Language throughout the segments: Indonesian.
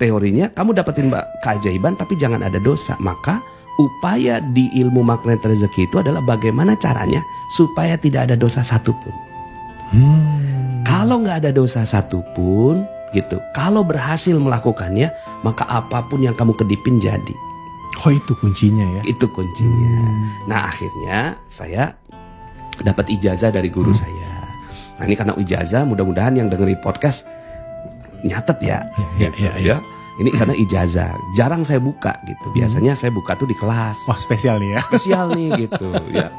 teorinya kamu dapetin keajaiban tapi jangan ada dosa. Maka upaya di ilmu magnet rezeki itu adalah bagaimana caranya supaya tidak ada dosa satupun. Kalau nggak ada dosa satupun gitu, kalau berhasil melakukannya, maka apapun yang kamu kedipin jadi. Oh, itu kuncinya ya? Itu kuncinya. Nah akhirnya saya dapat ijazah dari guru saya. Nah ini karena ijazah, mudah-mudahan yang dengerin podcast nyatet ya. Ya. Ini karena ijazah, jarang saya buka gitu. Biasanya saya buka tuh di kelas. Oh, spesial nih ya? Spesial nih gitu ya.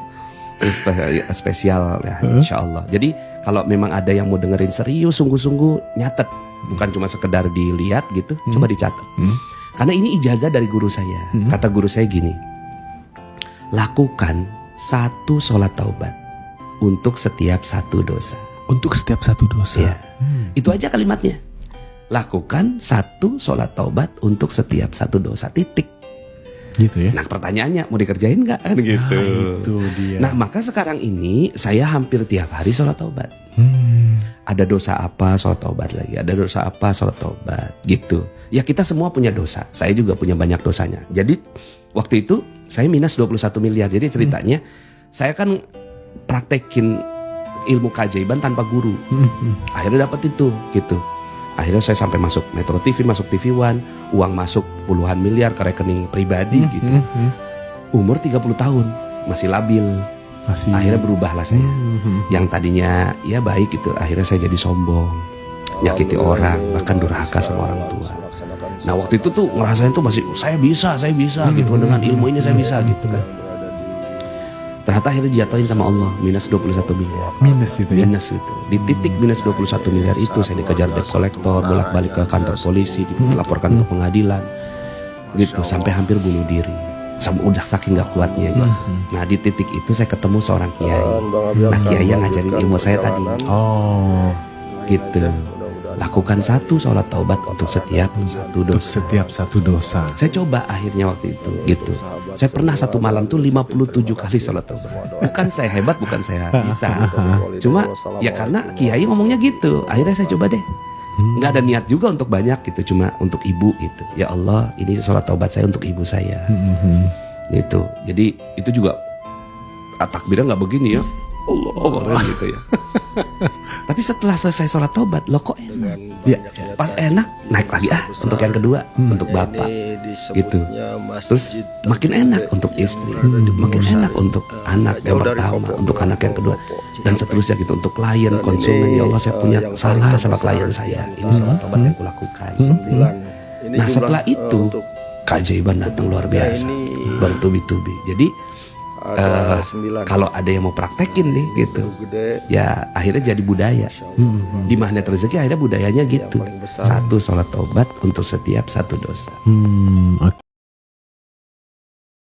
Spesial ya, insya Allah. Jadi kalau memang ada yang mau dengerin serius, sungguh-sungguh, nyatet. Bukan cuma sekedar dilihat gitu, coba dicatat. Karena ini ijazah dari guru saya. Kata guru saya gini, lakukan 1 sholat taubat untuk setiap 1 dosa. Untuk setiap 1 dosa? Ya. Itu aja kalimatnya. Lakukan 1 sholat taubat untuk setiap 1 dosa, titik. Gitu ya? Nah pertanyaannya, mau dikerjain gak? Kan gitu. Nah, itu dia. Nah maka sekarang ini saya hampir tiap hari sholat taubat. Ada dosa apa, sholat taubat lagi. Ada dosa apa, sholat taubat. Gitu. Ya kita semua punya dosa. Saya juga punya banyak dosanya. Jadi waktu itu saya minus 21 miliar. Jadi ceritanya saya kan praktekin ilmu keajaiban tanpa guru. Akhirnya dapet itu gitu. Akhirnya saya sampai masuk Metro TV, masuk TV One, uang masuk puluhan miliar ke rekening pribadi gitu. Umur 30 tahun, masih labil. Akhirnya berubahlah saya. Yang tadinya ya baik gitu, akhirnya saya jadi sombong, nyakiti orang, bahkan durhaka sama orang tua. Nah waktu itu tuh ngerasain tuh masih saya bisa gitu, dengan ilmu ini saya bisa gitu kan. Ternyata akhirnya dijatuhin sama Allah minus 21 miliar. Minus itu ya? Minus itu. Di titik minus 21 miliar itu saya dikejar debt collector, bolak-balik ke kantor polisi, dilaporkan ke pengadilan. Gitu sampai hampir bunuh diri. Udah saking gak kuatnya gitu. Nah di titik itu saya ketemu seorang kiai. Nah kiai yang ngajarin ilmu saya tadi. Oh, gitu. Lakukan 1 sholat taubat untuk setiap 1 dosa. untuk setiap 1 dosa. Saya coba akhirnya waktu itu gitu. Saya pernah 1 malam tuh 57 kali sholat taubat. Bukan saya hebat, bukan saya bisa. Cuma ya karena kiai ngomongnya gitu. Akhirnya saya coba deh. Nggak ada niat juga untuk banyak gitu, cuma untuk ibu gitu. Ya Allah, ini sholat taubat saya untuk ibu saya. Gitu. Jadi itu juga takbirnya nggak begini ya. Allah gitu ya. Tapi setelah selesai sholat taubat, loh kok enak? Ya, pas enak naik lagi untuk yang kedua, untuk bapak gitu. Terus makin enak untuk istri, makin enak untuk anak yang pertama, untuk anak yang kedua, dan seterusnya gitu untuk klien, konsumen. Ya Allah, saya punya salah sama klien saya. Ini sholat taubat yang kulakukan. Nah setelah itu keajaiban datang luar biasa, bertubi-tubi. Jadi kalau ada yang mau praktekin nih gitu, ya akhirnya jadi budaya. Di magnet rezeki akhirnya budayanya gitu. 1 sholat taubat untuk setiap 1 dosa.